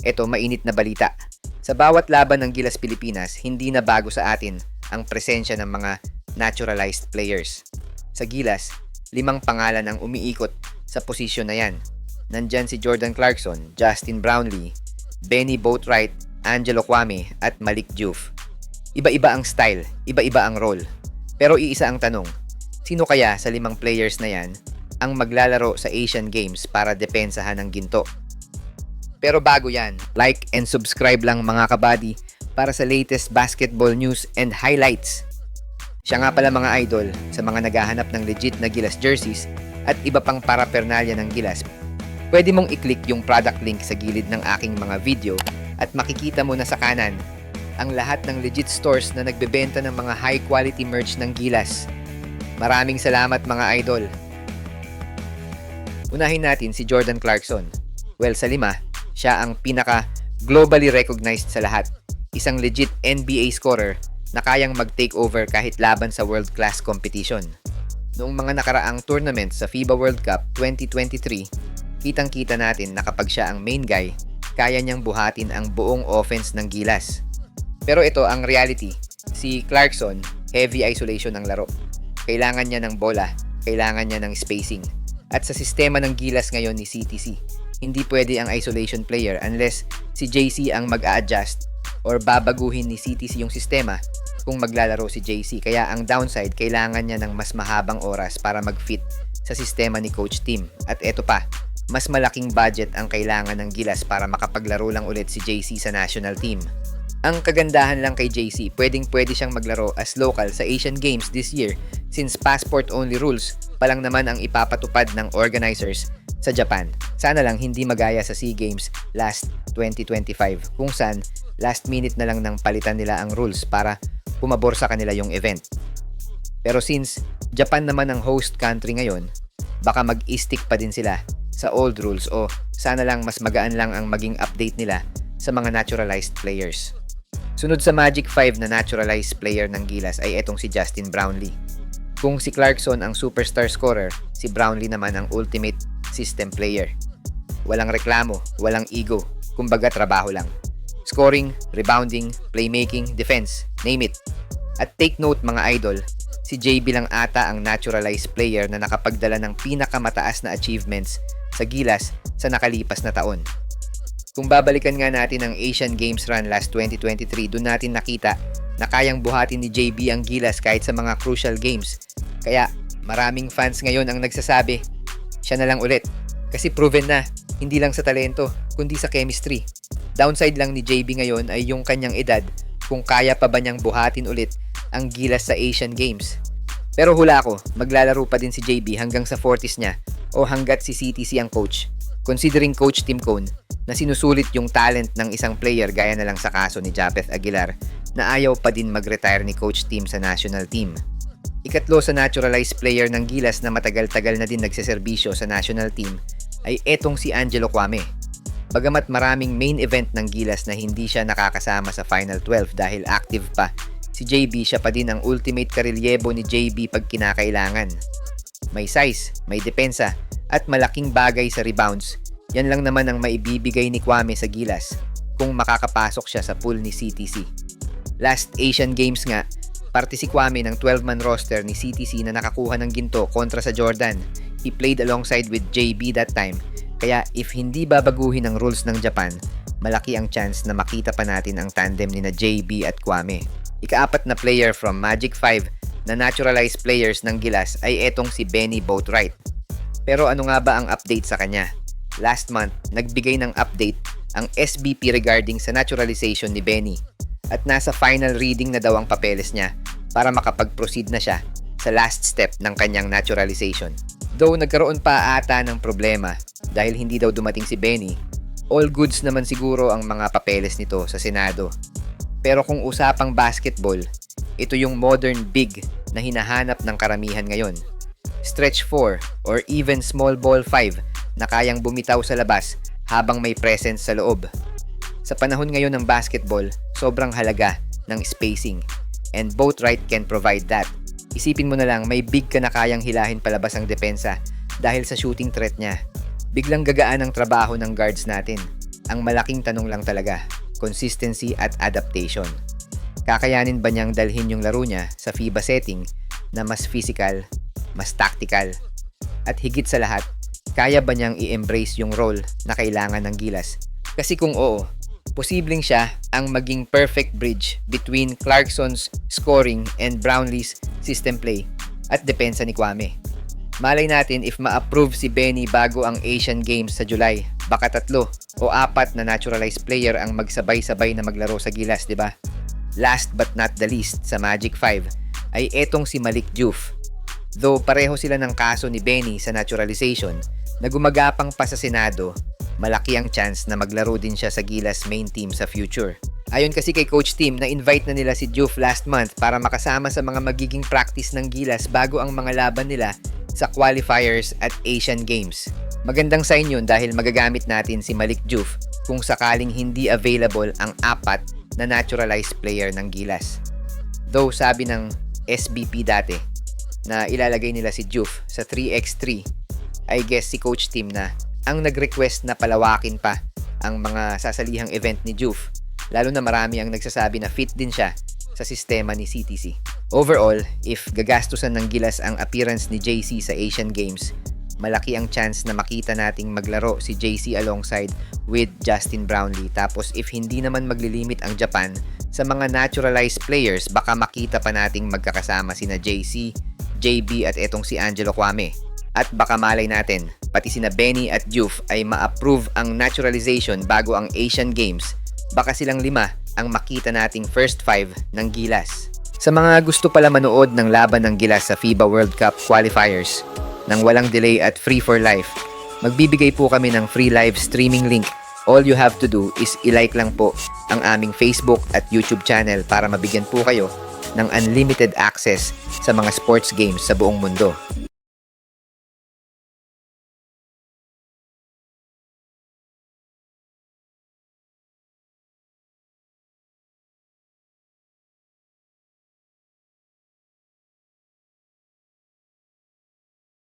Eto, mainit na balita. Sa bawat laban ng Gilas Pilipinas, hindi na bago sa atin ang presensya ng mga naturalized players. Sa Gilas, 5 pangalan ang umiikot sa posisyon na yan. Nandyan si Jordan Clarkson, Justin Brownlee, Benny Boatwright, Angelo Kwame at Malik Diouf. Iba-iba ang style, iba-iba ang role. Pero iisa ang tanong, sino kaya sa 5 players na yan ang maglalaro sa Asian Games para depensahan ng ginto? Pero bago yan, like and subscribe lang mga kabady para sa latest basketball news and highlights. Siya nga pala mga idol sa mga naghahanap ng legit na Gilas jerseys at iba pang paraphernalia ng Gilas. Pwede mong i-click yung product link sa gilid ng aking mga video at makikita mo na sa kanan ang lahat ng legit stores na nagbebenta ng mga high quality merch ng Gilas. Maraming salamat mga idol. Unahin natin si Jordan Clarkson. Well, sa 5, siya ang pinaka globally recognized sa lahat. Isang legit NBA scorer na kayang mag-take over kahit laban sa world-class competition. Noong mga nakaraang tournament sa FIBA World Cup 2023, kitang-kita natin na kapag siya ang main guy, kaya niyang buhatin ang buong offense ng Gilas. Pero ito ang reality. Si Clarkson, heavy isolation ang laro. Kailangan niya ng bola, kailangan niya ng spacing. At sa sistema ng Gilas ngayon ni CTC, hindi pwede ang isolation player unless si JC ang mag-a-adjust or babaguhin ni CTC yung sistema kung maglalaro si JC. Kaya ang downside, kailangan niya ng mas mahabang oras para mag-fit sa sistema ni Coach Tim. At eto pa, mas malaking budget ang kailangan ng Gilas para makapaglaro lang ulit si JC sa national team. Ang kagandahan lang kay JC, pwede siyang maglaro as local sa Asian Games this year since passport-only rules pa lang naman ang ipapatupad ng organizers sa Japan. Sana lang hindi magaya sa SEA Games last 2025 kung saan last minute na lang nang palitan nila ang rules para pumabor sa kanila yung event. Pero since Japan naman ang host country ngayon, baka mag-stick pa din sila sa old rules o sana lang mas magaan lang ang maging update nila sa mga naturalized players. Sunod sa Magic 5 na naturalized player ng Gilas ay etong si Justin Brownlee. Kung si Clarkson ang superstar scorer, si Brownlee naman ang ultimate system player. Walang reklamo, walang ego, kumbaga trabaho lang. Scoring, rebounding, playmaking, defense, name it. At take note mga idol, si JB lang ata ang naturalized player na nakapagdala ng pinakamataas na achievements sa Gilas sa nakalipas na taon. Kung babalikan nga natin ang Asian Games run last 2023, doon natin nakita na kayang buhatin ni JB ang Gilas kahit sa mga crucial games. Kaya maraming fans ngayon ang nagsasabi, siya na lang ulit. Kasi proven na, hindi lang sa talento, kundi sa chemistry. Downside lang ni JB ngayon ay yung kanyang edad, kung kaya pa ba niyang buhatin ulit ang Gilas sa Asian Games. Pero hula ko, maglalaro pa din si JB hanggang sa 40s niya o hanggat si CTC ang coach. Considering Coach Tim Cone na sinusulit yung talent ng isang player gaya na lang sa kaso ni Japeth Aguilar na ayaw pa din mag-retire ni Coach Tim sa national team. Ikatlo sa naturalized player ng Gilas na matagal-tagal na din nagseserbisyo sa national team ay etong si Angelo Kwame. Bagamat maraming main event ng Gilas na hindi siya nakakasama sa Final 12 dahil active pa, si JB siya pa din ang ultimate karelyebo ni JB pag kinakailangan. May size, may depensa, at malaking bagay sa rebounds. Yan lang naman ang maibibigay ni Kwame sa Gilas kung makakapasok siya sa pool ni CTC. Last Asian Games nga, parte si Kwame ng 12-man roster ni CTC na nakakuha ng ginto kontra sa Jordan. He played alongside with JB that time. Kaya if hindi babaguhin ang rules ng Japan, malaki ang chance na makita pa natin ang tandem ni na JB at Kwame. Ika-4 na player from Magic 5 na naturalized players ng Gilas ay etong si Benny Boatwright. Pero ano nga ba ang update sa kanya? Last month, nagbigay ng update ang SBP regarding sa naturalization ni Benny at nasa final reading na daw ang papeles niya para makapag-proceed na siya sa last step ng kanyang naturalization. Though nagkaroon pa ata ng problema dahil hindi daw dumating si Benny, all goods naman siguro ang mga papeles nito sa Senado. Pero kung usapang basketball, ito yung modern big na hinahanap ng karamihan ngayon. Stretch 4 or even small ball 5 na kayang bumitaw sa labas habang may presence sa loob. Sa panahon ngayon ng basketball, sobrang halaga ng spacing and Boatwright can provide that. Isipin mo na lang may big ka na kayang hilahin palabas ang depensa dahil sa shooting threat niya. Biglang gagaan ang trabaho ng guards natin. Ang malaking tanong lang talaga, consistency at adaptation. Kakayanin ba niyang dalhin yung laro niya sa FIBA setting na mas physical, mas tactical, at higit sa lahat, kaya ba niyang i-embrace yung role na kailangan ng Gilas? Kasi kung oo, posibleng siya ang maging perfect bridge between Clarkson's scoring and Brownlee's system play at depensa ni Kwame. Malay natin if ma-approve si Benny bago ang Asian Games sa July, baka 3 o 4 na naturalized player ang magsabay-sabay na maglaro sa Gilas, di ba? Last but not the least sa Magic 5 ay etong si Malik Diouf. Though pareho sila ng kaso ni Benny sa naturalization na gumagapang pa sa Senado, malaki ang chance na maglaro din siya sa Gilas main team sa future. Ayon kasi kay Coach Tim, na-invite na nila si Diouf last month para makasama sa mga magiging practice ng Gilas bago ang mga laban nila sa qualifiers at Asian Games. Magandang sign yun dahil magagamit natin si Malik Diouf kung sakaling hindi available ang 4 na naturalized player ng Gilas. Though sabi ng SBP dati na ilalagay nila si Diouf sa 3x3, I guess si Coach Tim na ang nag-request na palawakin pa ang mga sasalihang event ni Diouf, lalo na marami ang nagsasabi na fit din siya sa sistema ni CTC. Overall, if gagastusan ng Gilas ang appearance ni JC sa Asian Games, malaki ang chance na makita nating maglaro si JC alongside with Justin Brownlee. Tapos if hindi naman maglilimit ang Japan sa mga naturalized players, baka makita pa nating magkakasama sina JC, JB at etong si Angelo Kwame. At baka malay natin, pati sina Benny at Diouf ay ma-approve ang naturalization bago ang Asian Games. Baka silang 5 ang makita nating first 5 ng Gilas. Sa mga gusto pala manood ng laban ng Gilas sa FIBA World Cup qualifiers nang walang delay at free for life, magbibigay po kami ng free live streaming link. All you have to do is i-like lang po ang aming Facebook at YouTube channel para mabigyan po kayo ng unlimited access sa mga sports games sa buong mundo.